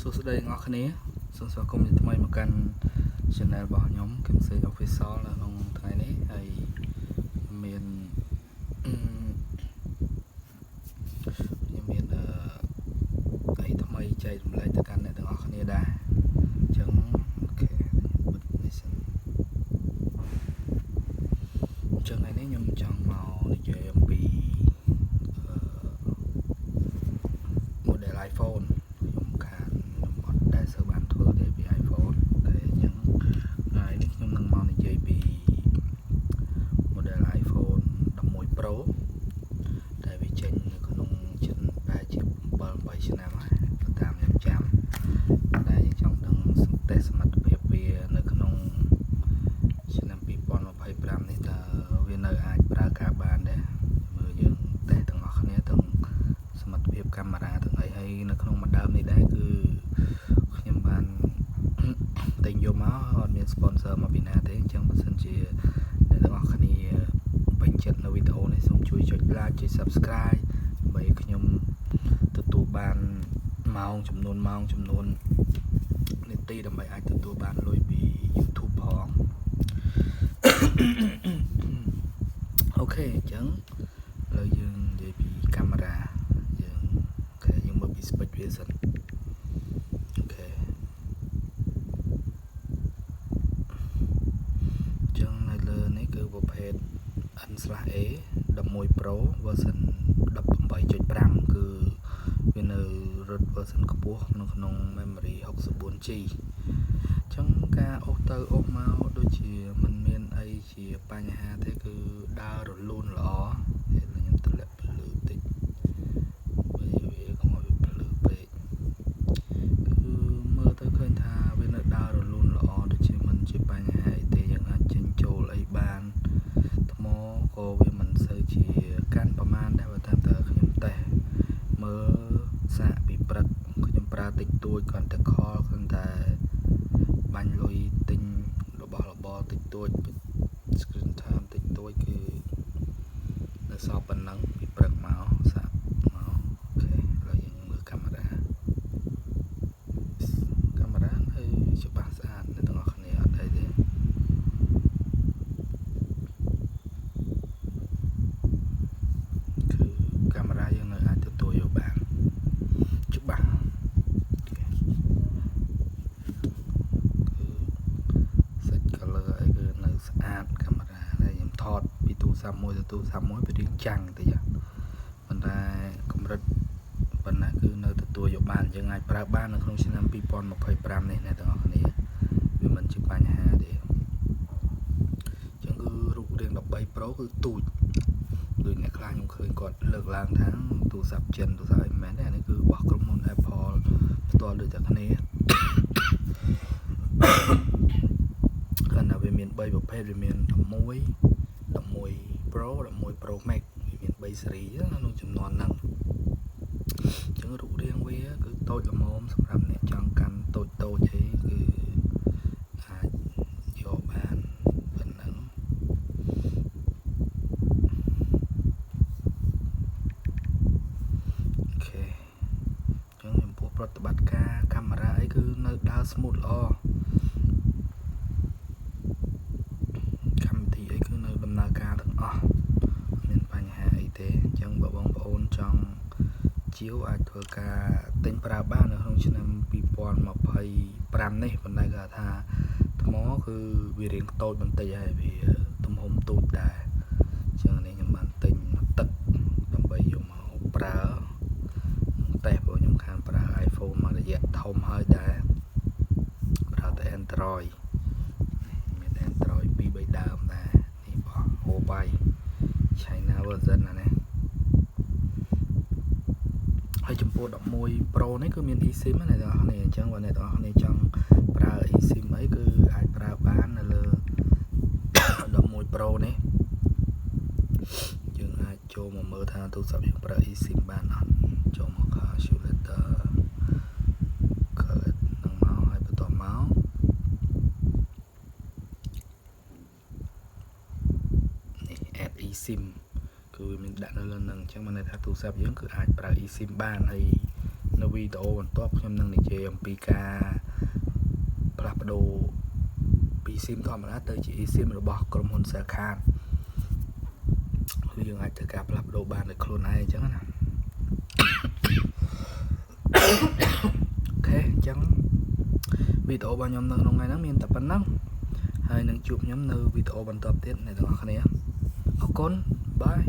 សួស្តីអ្នកគ្នាសូមស្វាគមន៍ជាថ្មីមកកាន់ channel របស់ខ្ញុំ Kimsey Official នៅក្នុងថ្ងៃនេះហើយមានអីថ្មីចែករំលែកទៅកាន់អ្នកទាំងអស់គ្នាដែរអញ្ចឹងអូខេអញ្ចឹងថ្ងៃនេះខ្ញុំចង់មកនិយាយអំពី model iPhone ខ្ញុំខានខ្ញុំអត់ដែលសូវបានធ្វើទេពី iPhone តែអញ្ចឹងថ្ងៃនេះខ្ញុំនឹងមកនិយាយពី model iPhone 11 Pro ដែលវាចេញនៅក្នុងប្រហែលជា7-8ឆ្នាំហើយតាមខ្ញុំចាំតែចង់ដឹងតេស្តសមត្ថភាពវានៅក្នុងឆ្នាំ2025នេះតើវានៅអាចប្រើការបានដែរមើលយើងតេស្តទាំងអស់គ្នាទាំងសមត្ថភាពកាមេរ៉ាទាំងអីហើយនៅក្នុងមួយដើមនេះដែរគឺខ្ញុំបានទិញយកមកអត់មាន sponsor មកពីណាទេអញ្ចឹងបើសិនជាអ្នកទាំងអស់គ្នាពេញចិត្តនៅវីដេអូនេះសូមជួយចុច like ចុច subscribe ដើម្បីខ្ញុំទទួលបានម៉ោងចំនួននាទីដើម្បីអាចទទួលបានលុយពី YouTube ផងអូខេអញ្ចឹងឥឡូវយើងនិយាយពីកាមេរ៉ាយើងមើលពី spec វាសិនអូខេអញ្ចឹងនៅលើនេះគឺប្រភេទ N/A 11 Pro version 18.5 គឺវានៅរត់ version ខ្ពស់ក្នុង memory 64GB អញ្ចឹងការអូសទៅអូសមកដូចជាមិនមានអីជាបញ្ហាទេគឺដើររលូនល្អខ្ញុំទម្លាក់ភ្លឺតិចវាកុំឲ្យភ្លឺពេកគឺមើលទៅឃើញថាវានៅដើររលូនល្អដូចជាមិនជាបញ្ហាអីទេយើងអាចចេញចូលអីបានថ្មក៏វាមិនសូវជាកាន់ប្រមាណដែរបើតាមតើខ្ញុំតេស្តមើលសាកពីព្រឹកខ្ញុំប្រើតិចតួចគ្រាន់តែខលគ្រាន់តែបាញ់លុយទិញរបស់របរតិចតួច screen time តិចតួចគឺនៅសល់ប៉ុណ្ណឹងពីព្រឹកមកសាកមកអូខេឥឡូវយើងមើលកាមេរ៉ានៅច្បាស់ស្អាតអ្នកទាំងអស់គ្នាអត់អីទេគឺកាមេរ៉ាយើងនៅអាចទទួលយកបានច្បាស់color អីគឺនៅស្អាតកាមេរ៉ាហើយខ្ញុំថតពីទូរស័ព្ទមួយទៅទូរស័ព្ទមួយវារៀងចាំងតិចប៉ុន្តែកម្រិតប៉ុណ្ណាគឺនៅទទួលយកបានយើងអាចប្រើបាននៅក្នុងឆ្នាំ2025នេះអ្នកទាំងអស់គ្នាវាមិនជាបញ្ហាទេអញ្ចឹងគឺរូបរាង13 Pro គឺទូចដូចអ្នកខ្លះខ្ញុំឃើញគាត់លើកឡើងថាទូរស័ព្ទចិនទូរស័ព្ទអីមែនទេអានេះគឺរបស់ក្រុមហ៊ុន Apple ផ្ទាល់ដូចតែគ្នាវាមាន3ប្រភេទវាមាន11 Pro 11 Pro Max វាមាន3ស៊េរីក្នុងចំនួនហ្នឹងអញ្ចឹងរូបរាងវាគឺតូចល្មមសម្រាប់អ្នកចង់កាន់តូចអីគឺអាចយកបានប៉ុណ្ណឹងអូខេអញ្ចឹងចំពោះប្រតិបត្តិការកាមេរ៉ាអីគឺនៅដើរ smooth ល្អដំណើរការទាំងអស់មានបញ្ហាអីទេអញ្ចឹងបើបងប្អូនចង់ជាវអាចធ្វើការទិញប្រើបាននៅក្នុងឆ្នាំ2025នេះប៉ុន្តែគាត់ថាថ្មគឺវារៀងតូចបន្តិចហើយវាទំហំទូចដែរអញ្ចឹងនេះខ្ញុំបានទិញទឹកដើម្បីយកមកប្រើតែព្រោះខ្ញុំខានប្រើ iPhone មករយៈធំហើយដែរប្រើតែ Android មាន Android 2-3 ដើមដែរHuawei China version ណានេះហើយចំពោះ11 Pro នេះគឺមាន eSIM ណាអ្នកទាំងអស់គ្នាអញ្ចឹងបើអ្នកទាំងអស់គ្នាចង់ប្រើ eSIM អីគឺអាចប្រើបាននៅលើ11 Pro នេះយើងអាចចូលមកមើលថាទូរស័ព្ទយើងប្រើ eSIM បានអត់ចូលមក calculator នឹងមកហើយបន្តមកeSIM គឺវាមានដាក់នៅលើនឹងអញ្ចឹងមានន័យថាទូរស័ព្ទយើងគឺអាចប្រើ eSIM បានហើយ នៅវីដេអូបន្ទាប់ខ្ញុំនឹងនិយាយអំពីការផ្លាស់ប្ដូរពី SIM ធម្មតាទៅជា eSIM របស់ក្រុមហ៊ុន Cellcard គឺយើងអាចធ្វើការផ្លាស់ប្ដូរបានដោយខ្លួនឯងអញ្ចឹងណាអូខេអញ្ចឹងវីដេអូរបស់ខ្ញុំនៅក្នុងថ្ងៃហ្នឹងមានតែប៉ុណ្ណឹងហើយនឹងជួបខ្ញុំនៅវីដេអូបន្តទៀតអ្នកទាំងអស់គ្នាអរគុណបាយ